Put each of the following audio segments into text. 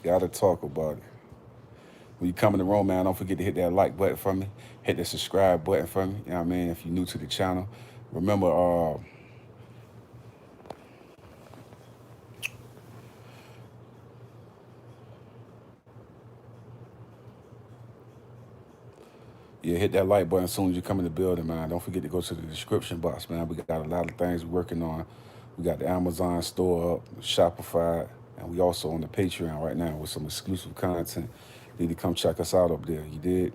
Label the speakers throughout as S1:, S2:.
S1: Gotta talk about it. When you come in the room, man, don't forget to hit that like button for me. Hit the subscribe button for me. You know what I mean? If you're new to the channel, remember, yeah, hit that like button as soon as you come in the building, man. Don't forget to go to the description box, man. We got a lot of things we're working on. We got the Amazon store up, Shopify, and we also on the Patreon right now with some exclusive content. You need to come check us out up there. You did?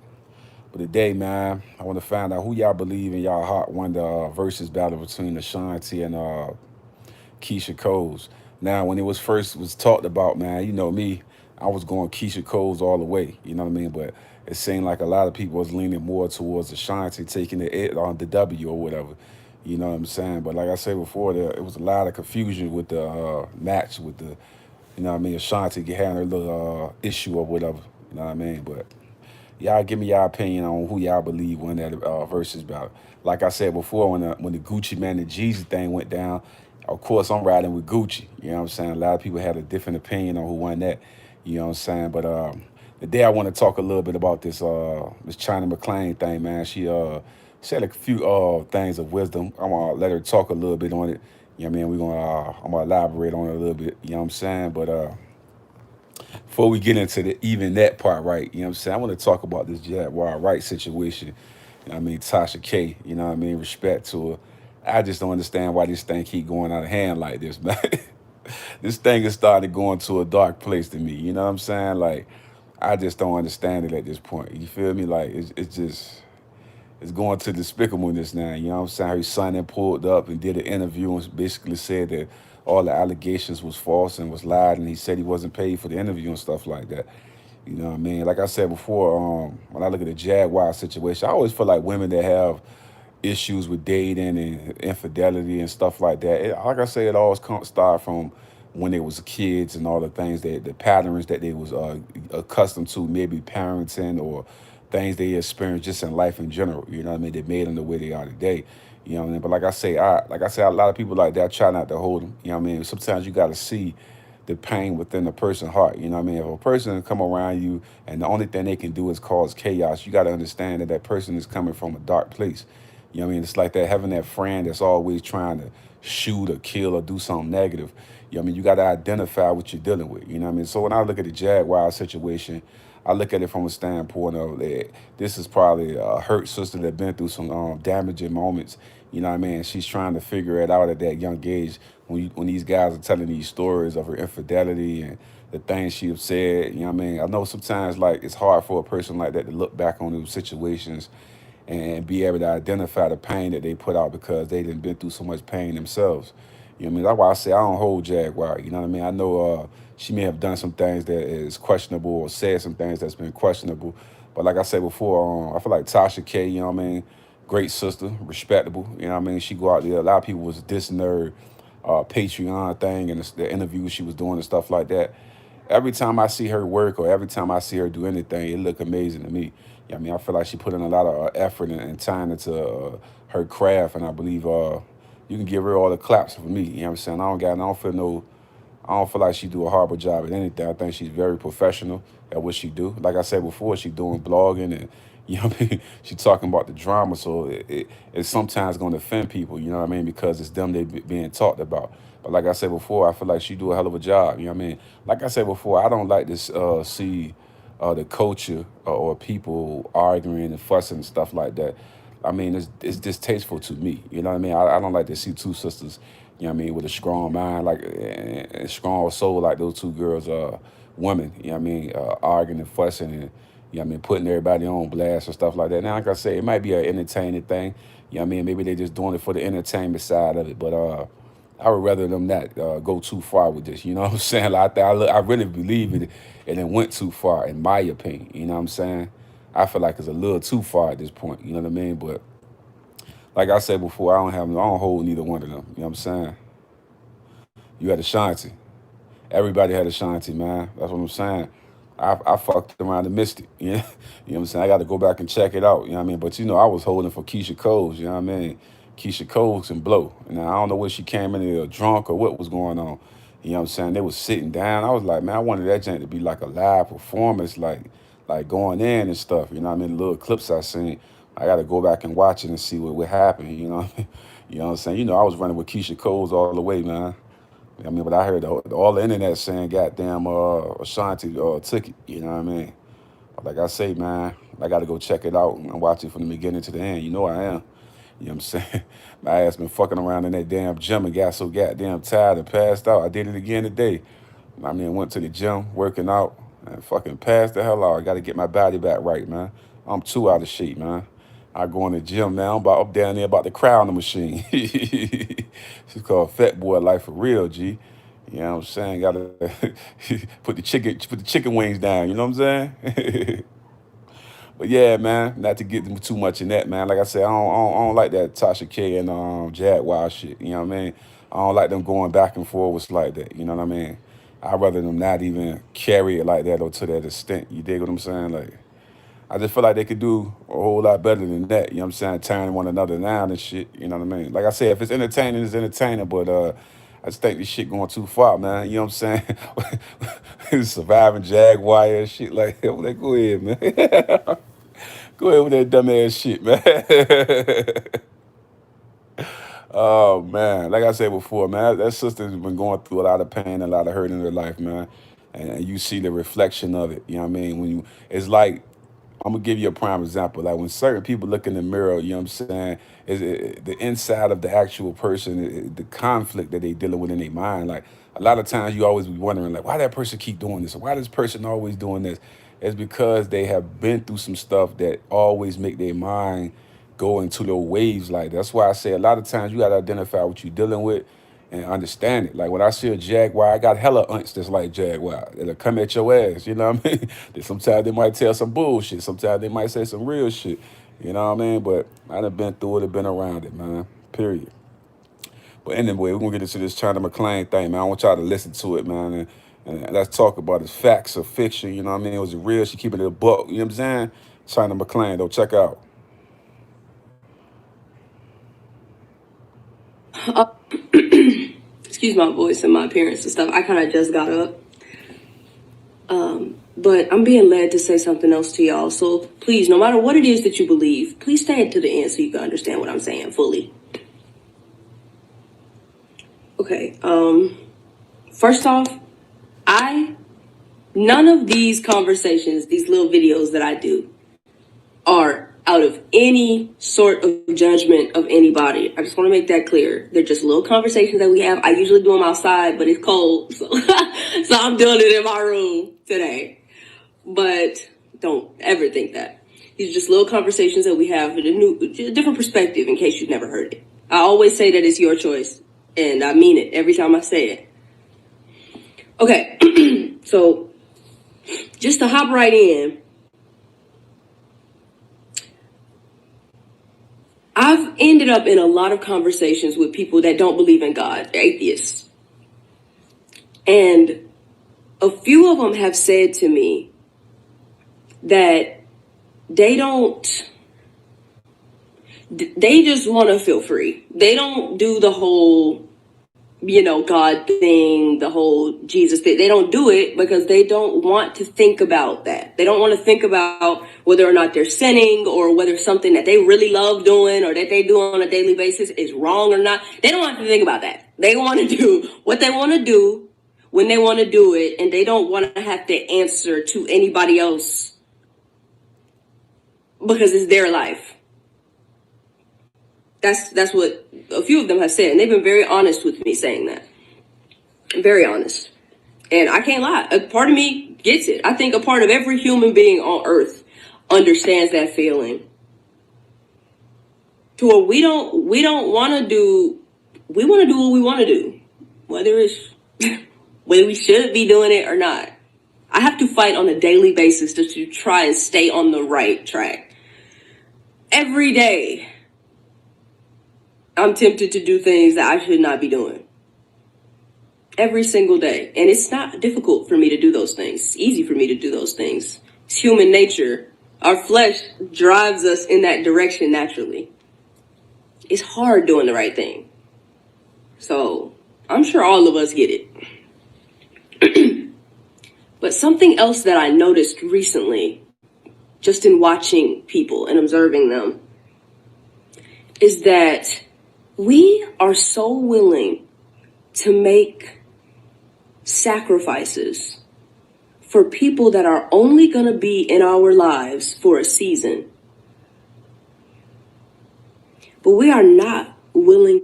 S1: But today, man, I want to find out who y'all believe in y'all heart won the versus battle between Ashanti and Keyshia Coles. Now, when it was talked about, man, you know me, I was going Keyshia Coles all the way. You know what I mean? But it seemed like a lot of people was leaning more towards Ashanti taking the W or whatever. You know what I'm saying? But like I said before, it was a lot of confusion with the match with the, you know what I mean, Ashanti having her little issue or whatever. You know what I mean? But y'all give me y'all opinion on who y'all believe won that versus battle. Like I said before, when the Gucci Man and Jeezy thing went down, of course I'm riding with Gucci. You know what I'm saying? A lot of people had a different opinion on who won that. You know what I'm saying? But today I want to talk a little bit about this China McClain thing, man. She said a few things of wisdom. I'm gonna let her talk a little bit on it. You know what I mean? I'm gonna elaborate on it a little bit. You know what I'm saying? But before we get into even that part, right, you know what I'm saying? I want to talk about this Jaguar Wright situation. You know what I mean? Tasha K, you know what I mean? Respect to her. I just don't understand why this thing keep going out of hand like this, man. This thing is starting to go into a dark place to me. You know what I'm saying? Like, I just don't understand it at this point. You feel me? Like, it's just, it's going to despicableness now. You know what I'm saying? Her son then pulled up and did an interview and basically said that all the allegations was false and was lied, and he said he wasn't paid for the interview and stuff like that. You know what I mean? Like I said before, when I look at the Jaguar situation, I always feel like women that have issues with dating and infidelity and stuff like that. Like I say, it always start from when they was kids and all the things that the patterns that they was accustomed to, maybe parenting or things they experienced just in life in general. You know what I mean? That made them the way they are today. You know what I mean? But like I say, a lot of people like that I try not to hold them. You know what I mean? Sometimes you got to see the pain within the person's heart. You know what I mean? If a person come around you and the only thing they can do is cause chaos, you got to understand that that person is coming from a dark place. You know what I mean? It's like that having that friend that's always trying to shoot or kill or do something negative. You know what I mean? You got to identify what you're dealing with. You know what I mean? So when I look at the Jaguar situation, I look at it from a standpoint of that this is probably a hurt sister that been through some damaging moments. You know what I mean? She's trying to figure it out at that young age when these guys are telling these stories of her infidelity and the things she have said. You know what I mean? I know sometimes like it's hard for a person like that to look back on those situations and be able to identify the pain that they put out because they didn't been through so much pain themselves. You know what I mean? That's why I say I don't hold Jaguar. You know what I mean? I know she may have done some things that is questionable or said some things that's been questionable. But like I said before, I feel like Tasha K, you know what I mean? Great sister, respectable. You know what I mean? She go out there. A lot of people was dissing her Patreon thing and the interviews she was doing and stuff like that. Every time I see her work or every time I see her do anything, it look amazing to me. Yeah, I mean, I feel like she put in a lot of effort and time into her craft, and I believe you can give her all the claps for me. You know what I'm saying? I don't feel like she do a horrible job at anything. I think she's very professional at what she do. Like I said before, she doing blogging and you know what I mean. She talking about the drama, so it's sometimes going to offend people. You know what I mean? Because it's them being talked about. But like I said before, I feel like she do a hell of a job. You know what I mean? Like I said before, I don't like to see the culture or people arguing and fussing and stuff like that. I mean, it's distasteful to me. You know what I mean? I don't like to see two sisters, you know what I mean, with a strong mind, like a strong soul, like those two girls, women. You know what I mean? Arguing and fussing and you know what I mean, putting everybody on blast and stuff like that. Now, like I say, it might be an entertaining thing. You know what I mean? Maybe they just doing it for the entertainment side of it. But I would rather them not go too far with this. You know what I'm saying? Like, I really believe it, and it went too far, in my opinion. You know what I'm saying? I feel like it's a little too far at this point. You know what I mean? But like I said before, I don't hold neither one of them. You know what I'm saying? You had Ashanti. Everybody had Ashanti, man. That's what I'm saying. I fucked around and missed it. You know? You know what I'm saying? I got to go back and check it out. You know what I mean? But you know, I was holding for Keyshia Coles. You know what I mean? Keyshia Coles and blow. And I don't know whether she came in there drunk or what was going on. You know what I'm saying? They was sitting down. I was like, man, I wanted that joint to be like a live performance, like going in and stuff. You know what I mean? The little clips I seen. I got to go back and watch it and see what happened. You know what I mean? You know what I'm saying? You know, I was running with Keyshia Coles all the way, man. I mean, but I heard all the internet saying, goddamn, Ashanti took it. You know what I mean? But like I say, man, I got to go check it out and watch it from the beginning to the end. You know I am. You know what I'm saying? My ass been fucking around in that damn gym and got so goddamn tired and passed out. I did it again today. I mean, went to the gym, working out, and fucking passed the hell out. I got to get my body back right, man. I'm too out of shape, man. I go in the gym now. I'm about up down there about to cry on the machine. It's called Fat Boy Life for real, G. You know what I'm saying? Gotta put the chicken wings down. You know what I'm saying? But yeah, man, not to get too much in that, man. Like I said, I don't like that Tasha K and Jaguar shit. You know what I mean? I don't like them going back and forwards like that. You know what I mean? I'd rather them not even carry it like that or to that extent. You dig what I'm saying? Like, I just feel like they could do a whole lot better than that. You know what I'm saying? Tearing one another down and shit. You know what I mean? Like I said, if it's entertaining, it's entertaining. But I just think this shit going too far, man. You know what I'm saying? Surviving Jaguar and shit like that. Like, go ahead, man. Go ahead with that dumbass shit, man. Oh man, like I said before, man, that sister's been going through a lot of pain, and a lot of hurt in her life, man. And you see the reflection of it. You know what I mean? When you, it's like I'm gonna give you a prime example. Like when certain people look in the mirror, you know what I'm saying? Is it, the inside of the actual person, the conflict that they dealing with in their mind. Like a lot of times, you always be wondering, like, why that person keep doing this, or why this person always doing this. It's because they have been through some stuff that always make their mind go into those waves. Like that's why I say a lot of times you gotta identify what you're dealing with and understand it. Like when I see a Jaguar, I got hella aunts that's like Jaguar. That'll come at your ass, you know what I mean? That sometimes they might tell some bullshit. Sometimes they might say some real shit. You know what I mean? But I done been through it and been around it, man. Period. But anyway, we're gonna get into this China McClain thing, man. I want y'all to listen to it, man. And let's talk about it. Facts or fiction, you know what I mean? Was it real? She keeping it a buck, you know what I'm saying? China McClain, though, check out.
S2: Excuse my voice and my appearance and stuff. I kind of just got up. But I'm being led to say something else to y'all. So please, no matter what it is that you believe, please stay to the end so you can understand what I'm saying fully. Okay. First off, none of these conversations, these little videos that I do, are out of any sort of judgment of anybody. I just want to make that clear. They're just little conversations that we have. I usually do them outside, but it's cold, so so I'm doing it in my room today. But don't ever think that. These are just little conversations that we have with a different perspective in case you've never heard it. I always say that it's your choice, and I mean it every time I say it. Okay, so just to hop right in, I've ended up in a lot of conversations with people that don't believe in God, atheists. And a few of them have said to me that they just want to feel free. They don't do the whole, God thing, the whole Jesus thing. They don't do it because they don't want to think about that. They don't want to think about whether or not they're sinning or whether something that they really love doing or that they do on a daily basis is wrong or not. They don't have to think about that. They want to do what they want to do when they want to do it, and they don't want to have to answer to anybody else because it's their life. That's what a few of them have said, and they've been very honest with me saying that. Very honest. And I can't lie. A part of me gets it. I think a part of every human being on earth understands that feeling. To where we want to do what we want to do. Whether we should be doing it or not. I have to fight on a daily basis to try and stay on the right track. Every day, I'm tempted to do things that I should not be doing. Every single day. And it's not difficult for me to do those things. It's easy for me to do those things. It's human nature. Our flesh drives us in that direction naturally. It's hard doing the right thing. So I'm sure all of us get it. But something else that I noticed recently, just in watching people and observing them, is that we are so willing to make sacrifices for people that are only going to be in our lives for a season. But we are not willing.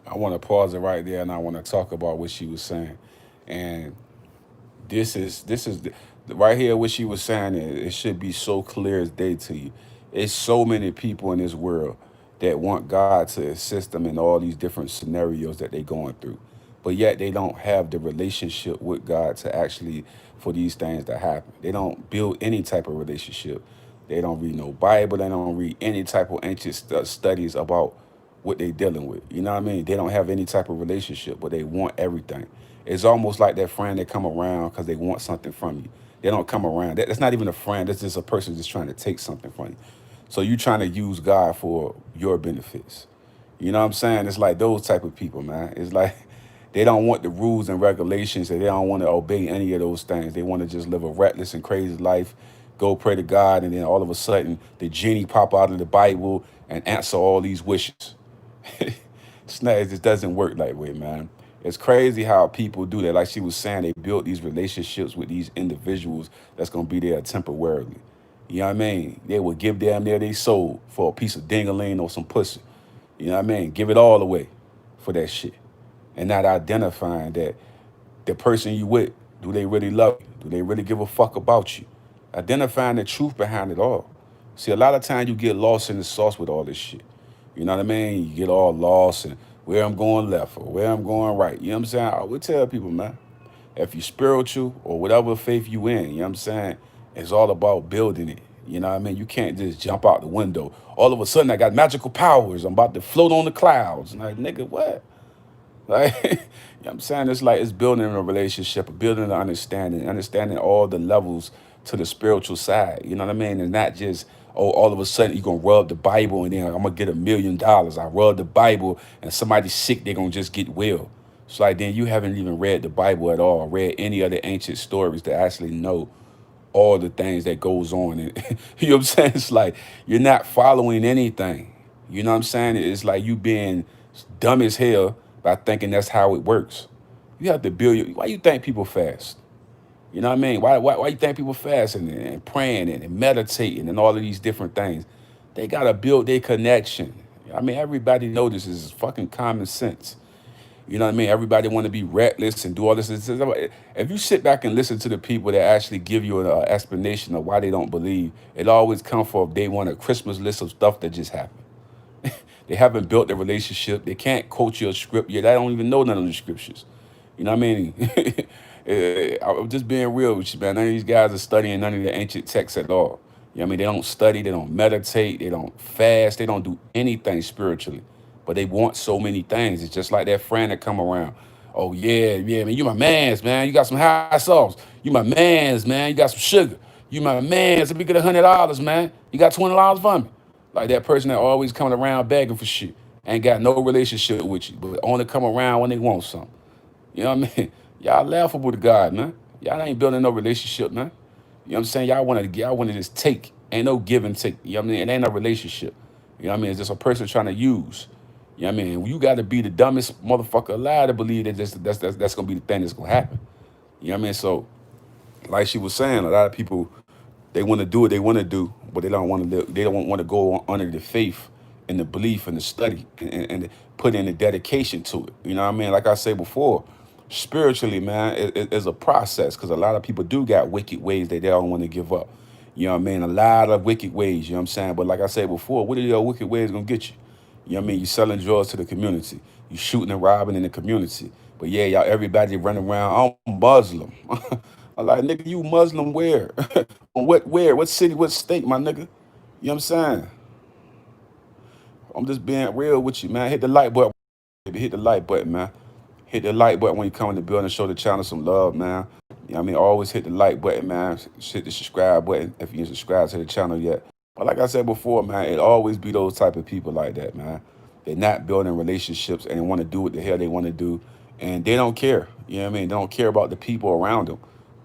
S1: I want to pause it right there, and I want to talk about what she was saying. And this is right here what she was saying. It should be so clear as day to you. It's so many people in this world that want God to assist them in all these different scenarios that they're going through, but yet they don't have the relationship with God to actually for these things to happen. They don't build any type of relationship. They don't read no Bible. They don't read any type of ancient studies about what they dealing with. You know what I mean? They don't have any type of relationship, but they want everything. It's almost like that friend that come around because they want something from you. They don't come around. That's not even a friend. That's just a person just trying to take something from you. So you trying to use God for your benefits. You know what I'm saying? It's like those type of people, man. It's like they don't want the rules and regulations, and they don't want to obey any of those things. They want to just live a reckless and crazy life, go pray to God, and then all of a sudden the genie pop out of the Bible and answer all these wishes. It just doesn't work that way, man. It's crazy how people do that. Like she was saying, they built these relationships with these individuals that's gonna be there temporarily. You know what I mean? They would give damn near their soul for a piece of ding-a-ling or some pussy. You know what I mean? Give it all away for that shit. And not identifying that the person you with, do they really love you? Do they really give a fuck about you? Identifying the truth behind it all. See, a lot of times you get lost in the sauce with all this shit. You know what I mean? You get all lost and where I'm going left or where I'm going right. You know what I'm saying? I would tell people, man, if you spiritual or whatever faith you in, you know what I'm saying? It's all about building it. You know what I mean? You can't just jump out the window. All of a sudden I got magical powers. I'm about to float on the clouds. And like, nigga, what? Like, you know what I'm saying? It's like it's building a relationship, building an understanding all the levels to the spiritual side. You know what I mean? And not just, oh, all of a sudden you're going to rub the Bible and then I'm going to get $1 million. I rub the Bible and somebody's sick, they're going to just get well. It's like then you haven't even read the Bible at all, read any of the ancient stories to actually know all the things that goes on. And you know what I'm saying? It's like you're not following anything. You know what I'm saying? It's like you being dumb as hell by thinking that's how it works. You have to build your, why you think people fast? You know what I mean? Why you think people fasting and praying and meditating and all of these different things? They gotta build their connection. I mean, everybody knows this is fucking common sense. You know what I mean? Everybody want to be reckless and do all this. If you sit back and listen to the people that actually give you an explanation of why they don't believe, it always comes from they want a Christmas list of stuff that just happened. They haven't built a relationship. They can't quote you a script yet. They don't even know none of the scriptures. You know what I mean? I'm just being real with you, man. None of these guys are studying none of the ancient texts at all. You know what I mean? They don't study. They don't meditate. They don't fast. They don't do anything spiritually. But they want so many things. It's just like that friend that come around. Oh, yeah, man. You my mans, man. You got some high sauce. You my mans, man. You got some sugar. You my mans. Let me get $100, man. You got $20 for me. Like that person that always coming around begging for shit. Ain't got no relationship with you, but only come around when they want something. You know what I mean? Y'all laughable to God, man. Y'all ain't building no relationship, man. You know what I'm saying? Y'all wanna just take. Ain't no give and take. You know what I mean? It ain't no relationship. You know what I mean? It's just a person trying to use. You know what I mean? You gotta be the dumbest motherfucker alive to believe that that's gonna be the thing that's gonna happen. You know what I mean? So, like she was saying, a lot of people they want to do what they want to do, but they don't want to live. They don't want to go under the faith and the belief and the study and put in the dedication to it. You know what I mean? Like I said before, spiritually, man, it's a process because a lot of people do got wicked ways that they don't want to give up. You know what I mean? A lot of wicked ways, you know what I'm saying? But like I said before, what are your wicked ways going to get you? You know what I mean? You selling drugs to the community. You shooting and robbing in the community. But yeah, y'all, everybody running around, I'm Muslim. I'm like, nigga, you Muslim where? Where? What city? What state, my nigga? You know what I'm saying? I'm just being real with you, man. Hit the like button, baby. Hit the like button, man. Hit the like button when you come in the building. Show the channel some love, man. You know what I mean? Always hit the like button, man. Hit the subscribe button if you ain't subscribed to the channel yet. But like I said before, man, it always be those type of people like that, man. They're not building relationships and they want to do what the hell they want to do. and they don't care. You know what I mean? They don't care about the people around them.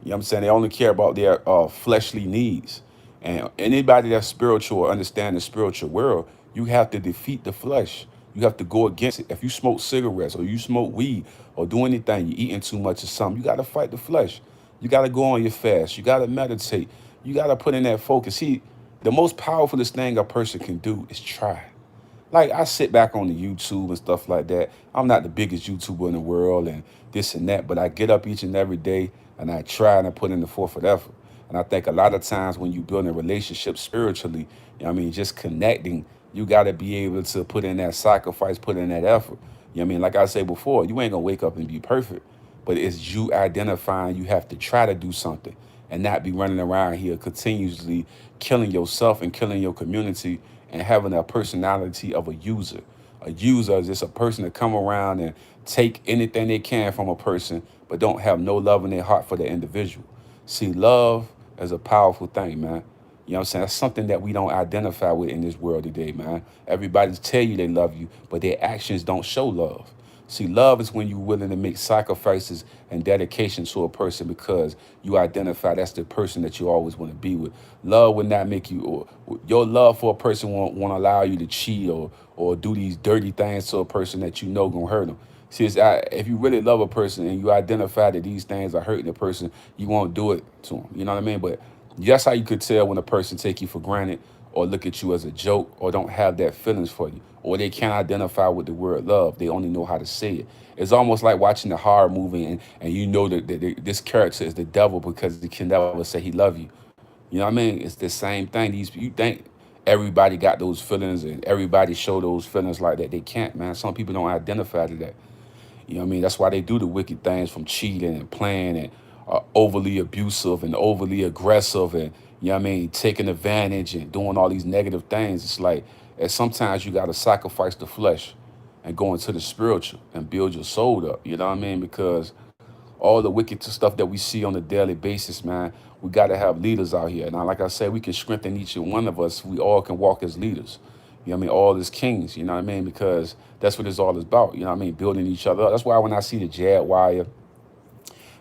S1: You know what I'm saying? They only care about their fleshly needs. And anybody that's spiritual or understand the spiritual world, you have to defeat the flesh. You have to go against it. If you smoke cigarettes or you smoke weed or do anything, you're eating too much of something, you got to fight the flesh. You got to go on your fast. You got to meditate. You got to put in that focus. See, the most powerfulest thing a person can do is try. Like I sit back on the YouTube and stuff like that. I'm not the biggest YouTuber in the world and this and that, but I get up each and every day and I try and I put in the forth effort. And I think a lot of times when you build a relationship spiritually, you know what I mean, just connecting, you got to be able to put in that sacrifice, put in that effort. You know what I mean? Like I said before, you ain't gonna wake up and be perfect, but it's you identifying you have to try to do something and not be running around here continuously killing yourself and killing your community and having a personality of a user. A user is just a person that come around and take anything they can from a person, but don't have no love in their heart for the individual. See, love is a powerful thing, man. You know what I'm saying? That's something that we don't identify with in this world today, man. Everybody tell you they love you, but their actions don't show love. See, love is when you're willing to make sacrifices and dedication to a person because you identify that's the person that you always want to be with. Love would not make you, or your love for a person won't allow you to cheat or do these dirty things to a person that you know gonna hurt them. See, if you really love a person and you identify that these things are hurting the person, you won't do it to them. You know what I mean? But that's how you could tell when a person take you for granted or look at you as a joke or don't have that feelings for you or they can't identify with the word love. They only know how to say it. It's almost like watching a horror movie and you know that this character is the devil because he can never say he love you. You know what I mean? It's the same thing. You think everybody got those feelings and everybody show those feelings like that. They can't, man. Some people don't identify to that. You know what I mean? That's why they do the wicked things from cheating and playing and overly abusive and overly aggressive and, you know what I mean, taking advantage and doing all these negative things. It's like, and sometimes you got to sacrifice the flesh and go into the spiritual and build your soul up. You know what I mean? Because all the wicked stuff that we see on a daily basis, man, we got to have leaders out here. Now, like I said, we can strengthen each and one of us. We all can walk as leaders. You know what I mean? All as kings, you know what I mean? Because that's what it's all about, you know what I mean? Building each other up. That's why when I see the Jaguar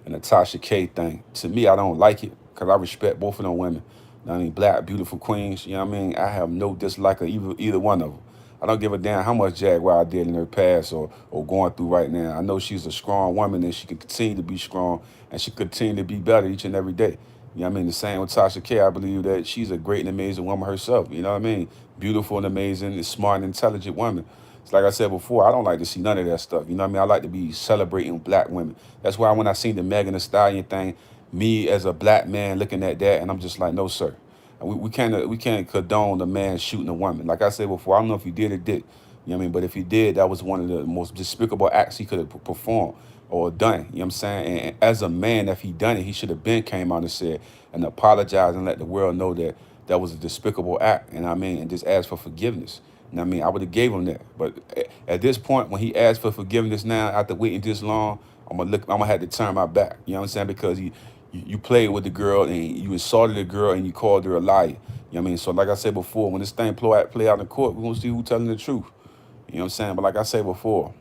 S1: and the Tasha K thing, to me, I don't like it because I respect both of them women. You know what I mean? Black, beautiful queens, you know what I mean? I have no dislike of either one of them. I don't give a damn how much Jaguar did in her past or going through right now. I know she's a strong woman and she can continue to be strong and she continue to be better each and every day. You know what I mean? The same with Tasha K. I believe that she's a great and amazing woman herself. You know what I mean? Beautiful and amazing and smart and intelligent woman. It's like I said before, I don't like to see none of that stuff. You know what I mean? I like to be celebrating black women. That's why when I seen the Megan Thee Stallion thing, me as a black man looking at that, and I'm just like, no, sir. And we can't condone a man shooting a woman. Like I said before, I don't know if he did or did. You know what I mean? But if he did, that was one of the most despicable acts he could have performed or done. You know what I'm saying? And as a man, if he done it, he should have been came out and said and apologized and let the world know that that was a despicable act. And I mean, and just ask for forgiveness. You know what I mean? I would have gave him that. But at this point, when he asked for forgiveness now, after waiting this long, I'm gonna have to turn my back. You know what I'm saying? Because you played with the girl and you insulted the girl and you called her a liar. You know what I mean? So like I said before, when this thing play out in court, we're gonna see who telling the truth. You know what I'm saying? But like I said before,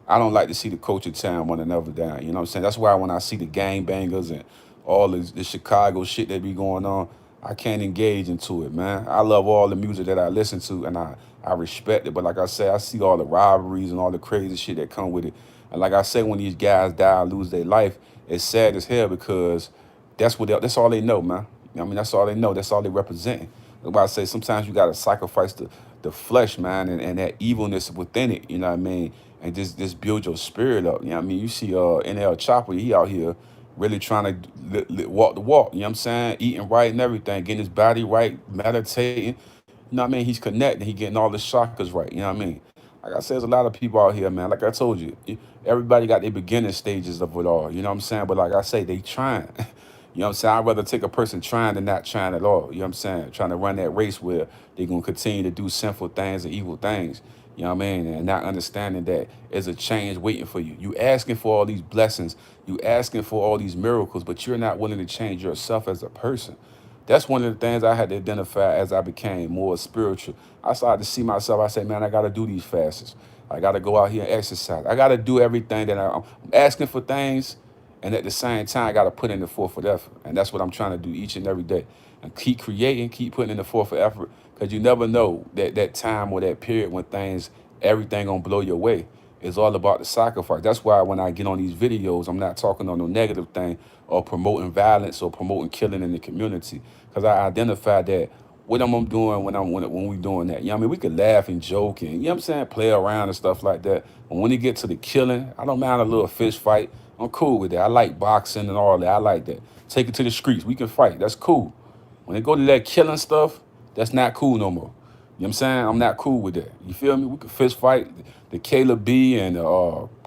S1: I don't like to see the culture tearing one another down. You know what I'm saying? That's why when I see the gang bangers and all the Chicago shit that be going on, I can't engage into it, man. I love all the music that I listen to and I respect it. But like I said, I see all the rivalries and all the crazy shit that come with it. And like I said, when these guys die or lose their life, it's sad as hell because that's all they know, man. You know what I mean? That's all they know. That's all they represent. That's why I say sometimes you gotta sacrifice the flesh, man, and that evilness within it, you know what I mean? And just build your spirit up. You know what I mean? You see NL Chopper, he out here really trying to walk the walk, you know what I'm saying? Eating right and everything, getting his body right, meditating. You know what I mean? He's connecting, he getting all the chakras right, you know what I mean? Like I said, there's a lot of people out here, man. Like I told you, everybody got their beginning stages of it all, you know what I'm saying? But like I say, they trying. You know what I'm saying? I'd rather take a person trying than not trying at all. You know what I'm saying? Trying to run that race where they're going to continue to do sinful things and evil things. You know what I mean? And not understanding that there's a change waiting for you. You asking for all these blessings. You asking for all these miracles, but you're not willing to change yourself as a person. That's one of the things I had to identify as I became more spiritual. I started to see myself. I said, man, I got to do these fasts. I got to go out here and exercise. I got to do everything that I'm asking for things, and at the same time, I got to put in the forth of effort. And that's what I'm trying to do each and every day. And keep creating, keep putting in the forth of effort, because you never know that time or that period when everything gonna blow your way. It's all about the sacrifice. That's why when I get on these videos, I'm not talking on no negative thing or promoting violence or promoting killing in the community, because I identify that what I'm doing when we doing that. You know what I mean? We could laugh and joke and, you know what I'm saying, play around and stuff like that. But when it get to the killing, I don't mind a little fist fight. I'm cool with that. I like boxing and all that. I like that. Take it to the streets. We can fight. That's cool. When it go to that killing stuff, that's not cool no more. You know what I'm saying? I'm not cool with that. You feel me? We can fist fight. The Caleb B and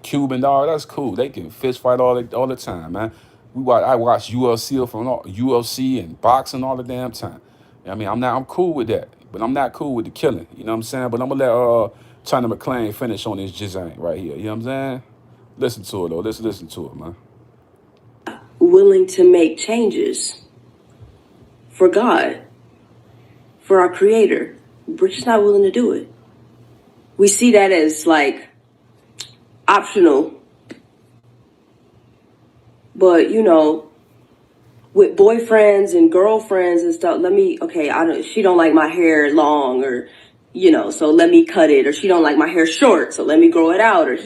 S1: Cuban dog, that's cool. They can fist fight all the time, man. I watch UFC and boxing all the damn time. I mean, I'm cool with that, but I'm not cool with the killing. You know what I'm saying? But I'm gonna let China McClain finish on this jizzing right here. You know what I'm saying? Listen to it though. Let's listen to it, man.
S2: Willing to make changes for God, for our Creator. We're just not willing to do it. We see that as like optional. But you know, with boyfriends and girlfriends and stuff, she don't like my hair long, or so let me cut it, or she don't like my hair short, so let me grow it out, or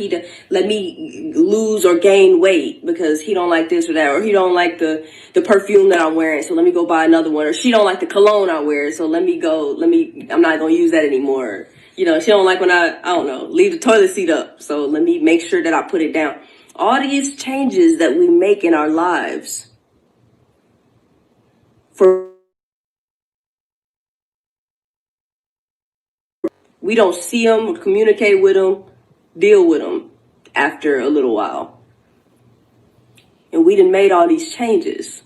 S2: let me lose or gain weight because he don't like this or that, or he don't like the perfume that I'm wearing, so let me go buy another one, or she don't like the cologne I wear, so I'm not gonna use that anymore. She don't like when I don't know, leave the toilet seat up, so let me make sure that I put it down. All these changes that we make in our lives we don't see them, communicate with them, deal with them after a little while. And we done made all these changes.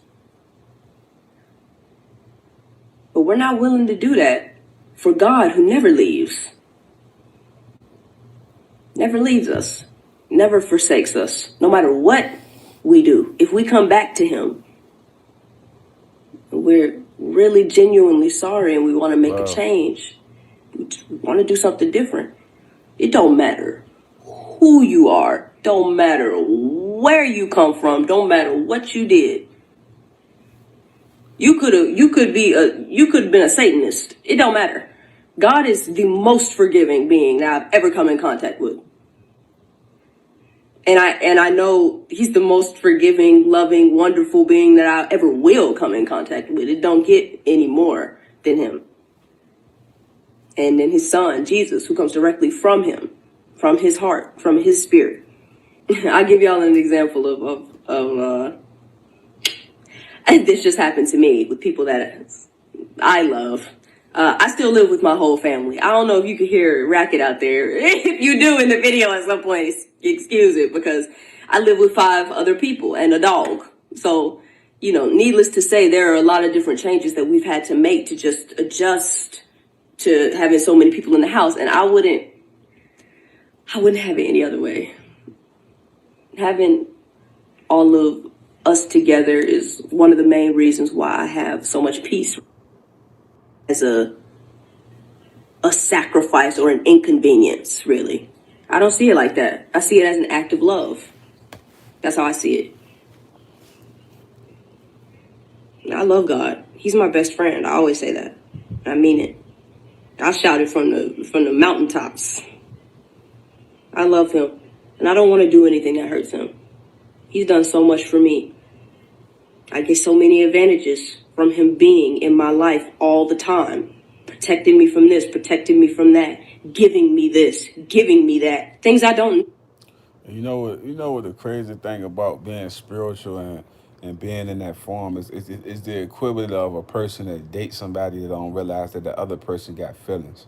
S2: But we're not willing to do that for God, who never leaves. Never leaves us. Never forsakes us. No matter what we do. If we come back to him, we're really genuinely sorry and we want to make a change. We want to do something different. It don't matter who you are. Don't matter where you come from. Don't matter what you did. You could have been a Satanist. It don't matter. God is the most forgiving being that I've ever come in contact with. And I know he's the most forgiving, loving, wonderful being that I ever will come in contact with. It don't get any more than him. And then his son, Jesus, who comes directly from him, from his heart, from his spirit. I'll give y'all an example of this just happened to me with people that I love. I still live with my whole family. I don't know if you can hear racket out there. If you do in the video at some point, excuse it, because I live with 5 other people and a dog. So, needless to say, there are a lot of different changes that we've had to make to just adjust to having so many people in the house. And I wouldn't have it any other way. Having all of us together is one of the main reasons why I have so much peace. As a sacrifice or an inconvenience, really. I don't see it like that. I see it as an act of love. That's how I see it. I love God. He's my best friend. I always say that. I mean it. I shout it from the mountaintops. I love him. And I don't want to do anything that hurts him. He's done so much for me. I get so many advantages from him being in my life all the time. Protecting me from this, protecting me from that, giving me this, giving me that. Things I don't.
S1: You know what the crazy thing about being spiritual and being in that form is the equivalent of a person that dates somebody that don't realize that the other person got feelings.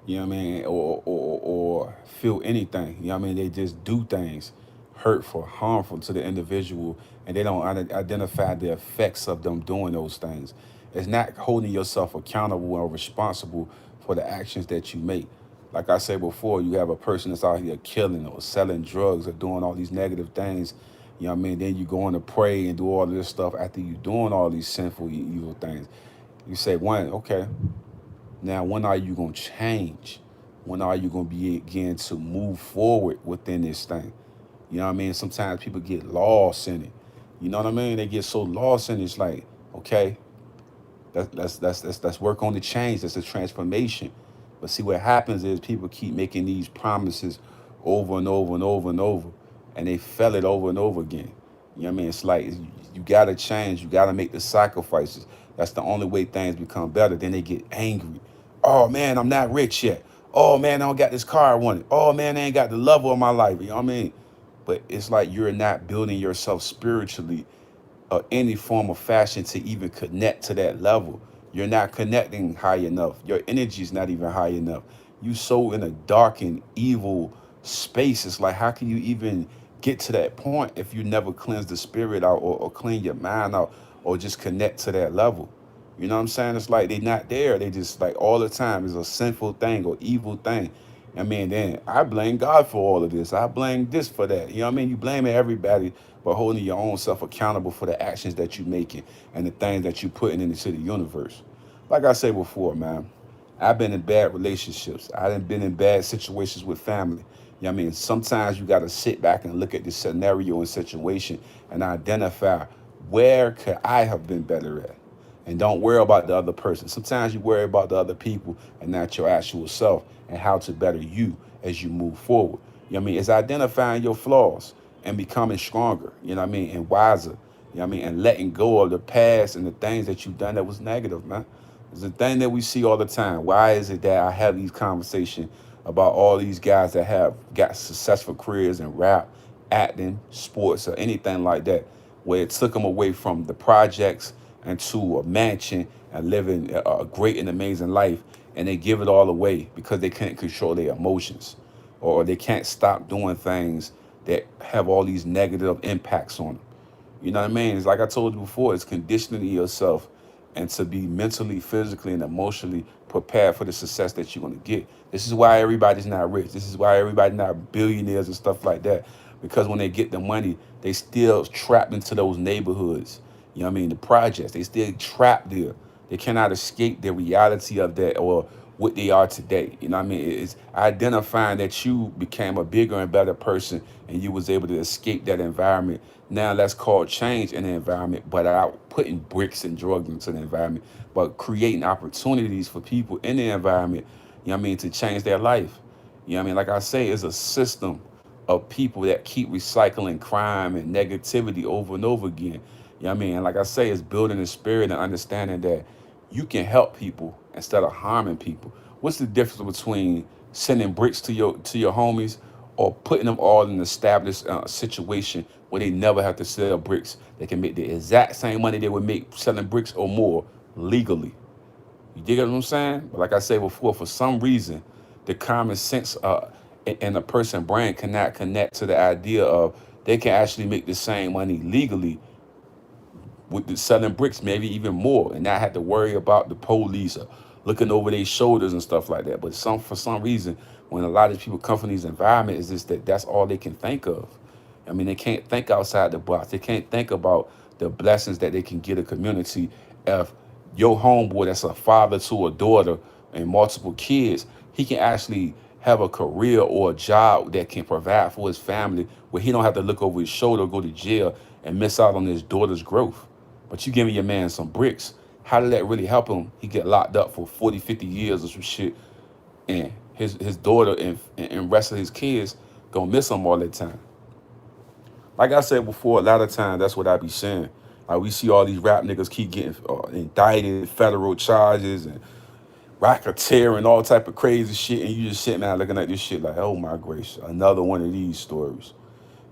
S1: You know what I mean? Or feel anything. You know what I mean? They just do things hurtful, harmful to the individual, and they don't identify the effects of them doing those things. It's not holding yourself accountable or responsible for the actions that you make. Like I said before, you have a person that's out here killing or selling drugs or doing all these negative things. You know what I mean? Then you go on to pray and do all this stuff after you doing all these sinful, evil things. You say, okay, now when are you going to change? When are you going to begin to move forward within this thing? You know what I mean? Sometimes people get lost in it. You know what I mean? They get so lost in it. It's like, okay, that's work on the change. That's a transformation. But see, what happens is people keep making these promises over and over and over and over, and they fail it over and over again. You know what I mean? It's like you gotta change. You gotta make the sacrifices. That's the only way things become better. Then they get angry. Oh man, I'm not rich yet. Oh man, I don't got this car I wanted. Oh man, I ain't got the love of my life. You know what I mean? But it's like you're not building yourself spiritually or any form of fashion to even connect to that level. You're not connecting high enough. Your energy is not even high enough. You so in a dark and evil space. It's like, how can you even get to that point if you never cleanse the spirit out, or clean your mind out, or just connect to that level? You know what I'm saying? It's like they not there. They just like all the time is a sinful thing or evil thing. I mean, then I blame God for all of this. I blame this for that. You know what I mean? You blaming everybody, but holding your own self accountable for the actions that you making and the things that you putting into the universe. Like I said before, man, I've been in bad relationships. I've been in bad situations with family. You know what I mean? Sometimes you got to sit back and look at the scenario and situation and identify where could I have been better at. And don't worry about the other person. Sometimes you worry about the other people and not your actual self, and how to better you as you move forward. You know what I mean? It's identifying your flaws and becoming stronger, you know what I mean, and wiser, you know what I mean, and letting go of the past and the things that you've done that was negative, man. It's a thing that we see all the time. Why is it that I have these conversations about all these guys that have got successful careers in rap, acting, sports, or anything like that, where it took them away from the projects into a mansion and living a great and amazing life, and they give it all away because they can't control their emotions, or they can't stop doing things that have all these negative impacts on them. You know what I mean? It's like I told you before, it's conditioning yourself and to be mentally, physically, and emotionally prepared for the success that you're going to get. This is why everybody's not rich. This is why everybody's not billionaires and stuff like that. Because when they get the money, they still trapped into those neighborhoods. You know what I mean? The projects, they still trapped there. They cannot escape the reality of that, or what they are today. You know what I mean? It's identifying that you became a bigger and better person and you was able to escape that environment. Now that's called change in the environment, but without putting bricks and drugs into the environment, but creating opportunities for people in the environment, you know what I mean, to change their life. You know what I mean? Like I say, it's a system of people that keep recycling crime and negativity over and over again. You know what I mean? And like I say, it's building the spirit and understanding that you can help people instead of harming people. What's the difference between sending bricks to your homies, or putting them all in an established situation where they never have to sell bricks? They can make the exact same money they would make selling bricks or more legally. You dig what I'm saying? But like I said before, for some reason, the common sense in a person's brain cannot connect to the idea of they can actually make the same money legally with the selling bricks, maybe even more, and not have to worry about the police or looking over their shoulders and stuff like that. But for some reason, when a lot of people come from these environments, is just that that's all they can think of. I mean, they can't think outside the box. They can't think about the blessings that they can get a community. If your homeboy that's a father to a daughter and multiple kids, he can actually have a career or a job that can provide for his family, where he don't have to look over his shoulder, go to jail, and miss out on his daughter's growth. But you giving your man some bricks, how did that really help him? He get locked up for 40, 50 years or some shit, and his daughter and rest of his kids gonna miss him all that time. Like I said before, a lot of times that's what I be saying. Like, we see all these rap niggas keep getting indicted, federal charges, and racketeering, all type of crazy shit, and you just sitting there looking at this shit like, oh my gracious, another one of these stories.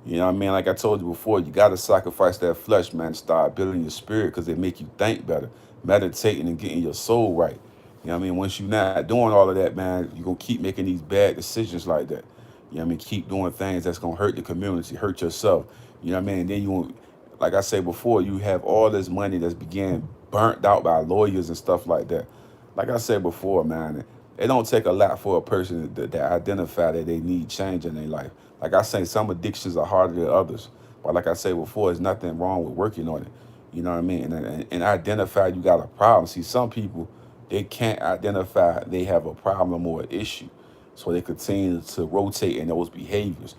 S1: You know what I mean? Like I told you before, you got to sacrifice that flesh, man, to start building your spirit, because they make you think better, meditating and getting your soul right. You know what I mean? Once you're not doing all of that, man, you're going to keep making these bad decisions like that. You know what I mean? Keep doing things that's going to hurt the community, hurt yourself. You know what I mean? And then you won't, like I said before, you have all this money that's began burnt out by lawyers and stuff like that. Like I said before, man, it don't take a lot for a person to identify that they need change in their life. Like I say, some addictions are harder than others. But like I said before, there's nothing wrong with working on it. You know what I mean? And identify you got a problem. See, some people, they can't identify they have a problem or an issue. So they continue to rotate in those behaviors.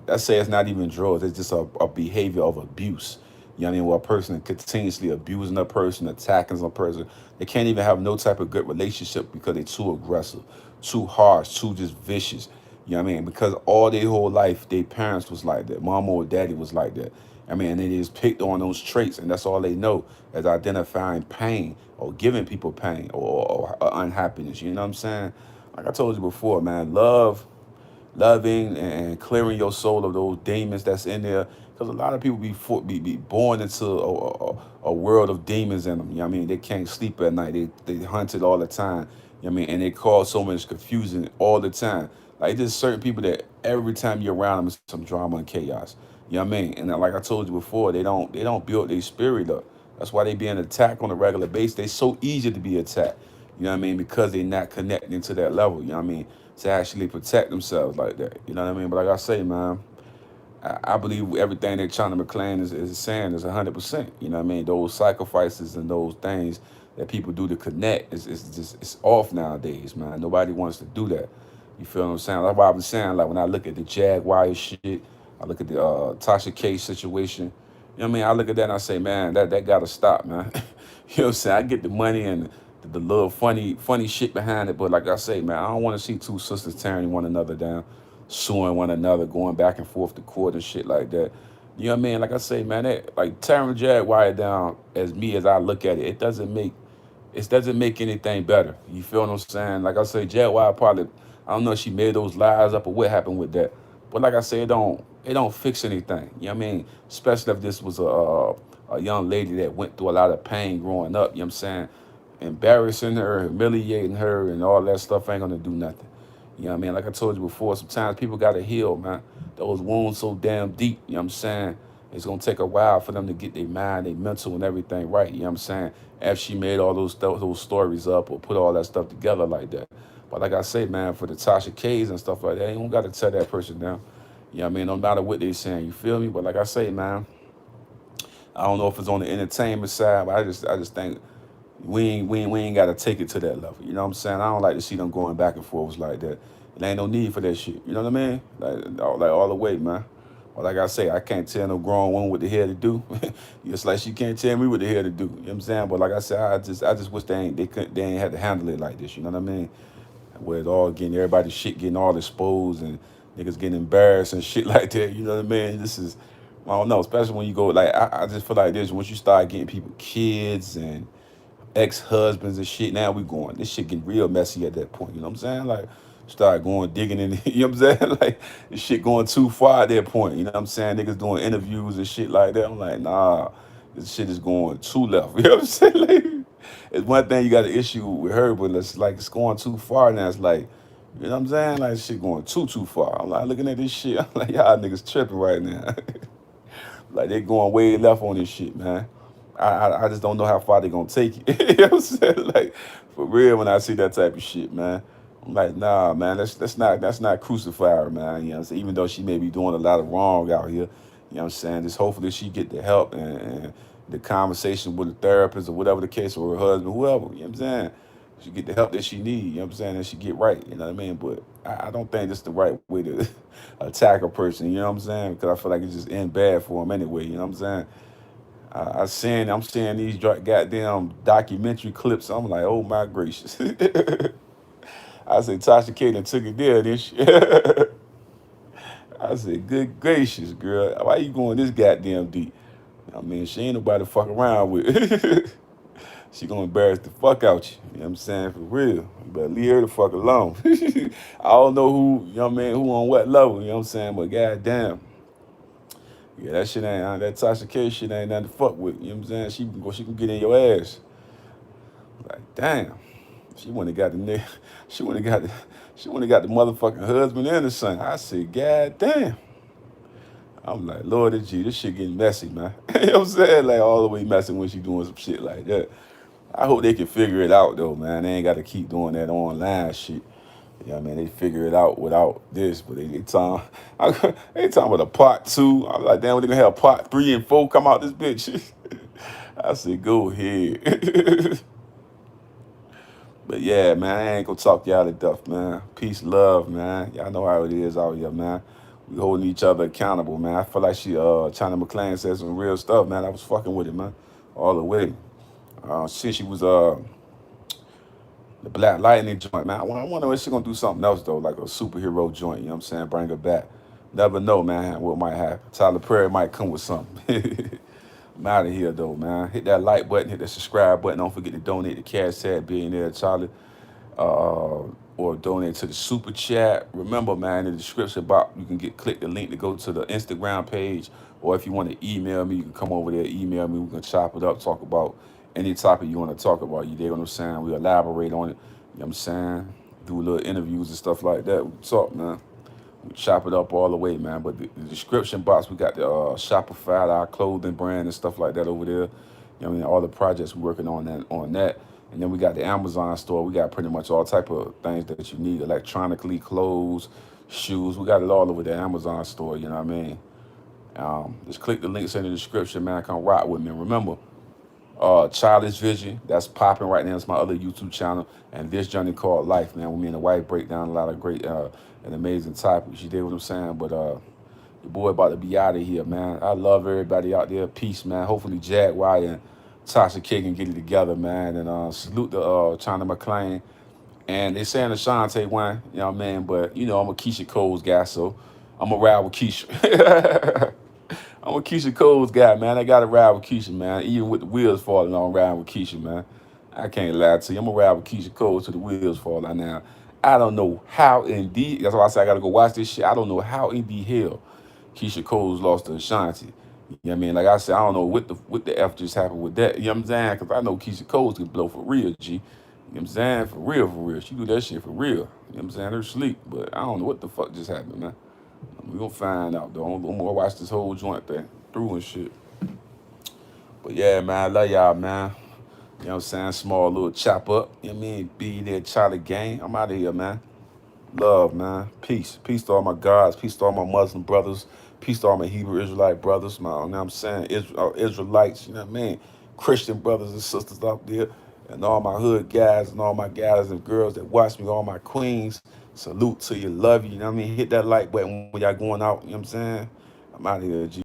S1: Let's say it's not even drugs, it's just a behavior of abuse. You know what I mean? Where a person continuously abusing a person, attacking a person. They can't even have no type of good relationship because they're too aggressive, too harsh, too just vicious. You know what I mean? Because all their whole life, their parents was like that. Mama or daddy was like that. I mean, and they just picked on those traits, and that's all they know as identifying pain or giving people pain or unhappiness. You know what I'm saying? Like I told you before, man, loving and clearing your soul of those demons that's in there. Because a lot of people be born into a world of demons in them. You know what I mean? They can't sleep at night. They hunted all the time. You know what I mean? And they cause so much confusion all the time. Like there's certain people that every time you're around them, it's some drama and chaos. You know what I mean? And like I told you before, they don't build their spirit up. That's why they being attacked on a regular basis. They so easy to be attacked. You know what I mean? Because they're not connecting to that level. You know what I mean? To actually protect themselves like that. You know what I mean? But like I say, man, I believe everything that China McClain is saying is 100%. You know what I mean? Those sacrifices and those things that people do to connect is just it's off nowadays, man. Nobody wants to do that. You feel what I'm saying? That's why I've been saying, like when I look at the Jaguar shit, I look at the Tasha K situation. You know what I mean? I look at that and I say, man, that gotta stop, man. You know what I'm saying? I get the money and the little funny shit behind it, but like I say, man, I don't want to see two sisters tearing one another down, suing one another, going back and forth to court and shit like that. You know what I mean? Like I say, man, that, like tearing Jaguar down as I look at it, it doesn't make anything better. You feel what I'm saying? Like I say, Jaguar probably, I don't know if she made those lies up or what happened with that. But like I say, it don't fix anything. You know what I mean? Especially if this was a young lady that went through a lot of pain growing up, you know what I'm saying? Embarrassing her, humiliating her, and all that stuff ain't gonna do nothing. You know what I mean? Like I told you before, sometimes people gotta heal, man. Those wounds so damn deep, you know what I'm saying? It's gonna take a while for them to get their mind, their mental, and everything right. You know what I'm saying? After she made all those stories up or put all that stuff together like that. But like I say, man, for the Tasha K's and stuff like that, you don't gotta tear that person down. You know what I mean? No matter what they saying, you feel me? But like I say, man, I don't know if it's on the entertainment side, but I just think we ain't got to take it to that level. You know what I'm saying? I don't like to see them going back and forth like that. It ain't no need for that shit. You know what I mean? Like all the way, man. But like I say, I can't tell no grown woman what the hell to do. Just like she can't tell me what the hell to do. You know what I'm saying? But like I said, I just wish they ain't had to handle it like this. You know what I mean? Where it's all getting everybody's shit getting all exposed and niggas getting embarrassed and shit like that. You know what I mean? This is I don't know, especially when you go like I just feel like this once you start getting people kids and ex-husbands and shit. Now we going. This shit getting real messy at that point. You know what I'm saying? Like, start going digging in. You know what I'm saying? Like, this shit going too far at that point. You know what I'm saying? Niggas doing interviews and shit like that. I'm like, nah, this shit is going too left. You know what I'm saying? Like, it's one thing you got an issue with her, but it's going too far now. It's like, you know what I'm saying? Like, shit going too far. I'm like looking at this shit. I'm like, y'all niggas tripping right now. Like they going way left on this shit, man. I just don't know how far they gonna take it. You know what I'm saying? Like for real, when I see that type of shit, man, I'm like, nah, man, that's not crucify her, man. You know what I'm saying? Even though she may be doing a lot of wrong out here, you know what I'm saying? Just hopefully she get the help and the conversation with the therapist or whatever the case, or her husband, whoever. You know what I'm saying? She get the help that she need. You know what I'm saying? And she get right. You know what I mean? But I don't think this the right way to attack a person. You know what I'm saying? Because I feel like it's just end bad for them anyway. You know what I'm saying? I'm seeing these goddamn documentary clips. I'm like, oh my gracious. I said, Tasha K done took it there, this shit. I said, good gracious, girl. Why you going this goddamn deep? I mean, she ain't nobody to fuck around with. She gonna embarrass the fuck out you. You know what I'm saying? For real. You better leave her the fuck alone. I don't know who, you know what I mean, who on what level, you know what I'm saying? But goddamn. Yeah, that shit ain't that Tasha K shit ain't nothing to fuck with. You know what I'm saying? She can get in your ass. Like, damn. She wouldn't have got the nigga. She wouldn't have got the motherfucking husband and the son. I said, God damn. I'm like, Lord of G, this shit getting messy, man. You know what I'm saying? Like all the way messy when she doing some shit like that. I hope they can figure it out though, man. They ain't gotta keep doing that online shit. You know what I mean? They figure it out without this, but they talking about a part 2. I'm like, damn, they gonna have part 3 and 4 come out this bitch. I said, go ahead. But yeah, man, I ain't gonna talk y'all to death, man. Peace, love, man. Y'all know how it is out here, man. We holding each other accountable, man. I feel like China McClain said some real stuff, man. I was fucking with it, man, all the way. Shit, she was the Black Lightning joint, man. I wonder if she gonna do something else though, like a superhero joint. You know what I'm saying? Bring her back. Never know, man. What might happen? Tyler Perry might come with something. I'm out of here though, man. Hit that like button, hit that subscribe button. Don't forget to donate to Cash Tag Billionaire Charlie, or donate to the super chat. Remember, man, in the description box, you can click the link to go to the Instagram page, or if you want to email me, you can come over there, email me. We can chop it up, talk about any topic you want to talk about. You dig what I'm saying? We elaborate on it. You know what I'm saying? Do little interviews and stuff like that. We talk, man. We chop it up all the way, man. But the description box, we got the Shopify, our clothing brand and stuff like that over there. You know what I mean? All the projects we're working on that. And then we got the Amazon store. We got pretty much all type of things that you need electronically, clothes, shoes. We got it all over the Amazon store, you know what I mean? Just click the links in the description, man. Come rock with me. And remember, Childish Vision, that's popping right now. It's my other YouTube channel. And This Journey Called Life, man. We, me and the wife break down a lot of great and amazing topics. You did what I'm saying? But your boy about to be out of here, man. I love everybody out there. Peace, man. Hopefully Jaguar and Tasha can get it together, man. And salute to China McClain. And they saying Ashanti won, you know what I mean? But, you know, I'm a Keyshia Cole's guy, so I'm going to ride with Keyshia. I'm a Keyshia Cole's guy, man. I got to ride with Keyshia, man. Even with the wheels falling on, riding with Keyshia, man. I can't lie to you. I'm going to ride with Keyshia Cole till the wheels fall out now. I don't know how in the, that's why I say I got to go watch this shit. I don't know how in the hell Keyshia Cole's lost to Ashanti. You know what I mean? Like I said, I don't know what the F just happened with that. You know what I'm saying? Because I know Keyshia Cole's can blow for real, G. You know what I'm saying? For real, for real. She do that shit for real. You know what I'm saying? Her sleep. But I don't know what the fuck just happened, man. We gonna find out, though. I'm gonna watch this whole joint thing through and shit. But yeah, man, I love y'all, man. You know what I'm saying? Small little chop up. You know what I mean? Be there, Charlie gang. I'm out of here, man. Love, man. Peace. Peace to all my gods. Peace to all my Muslim brothers. Peace to all my Hebrew Israelite brothers. My, you know what I'm saying? Israelites, you know what I mean? Christian brothers and sisters out there. And all my hood guys and all my guys and girls that watch me, all my queens. Salute to you. Love you. You know what I mean? Hit that like button when y'all going out. You know what I'm saying? I'm out of here, G.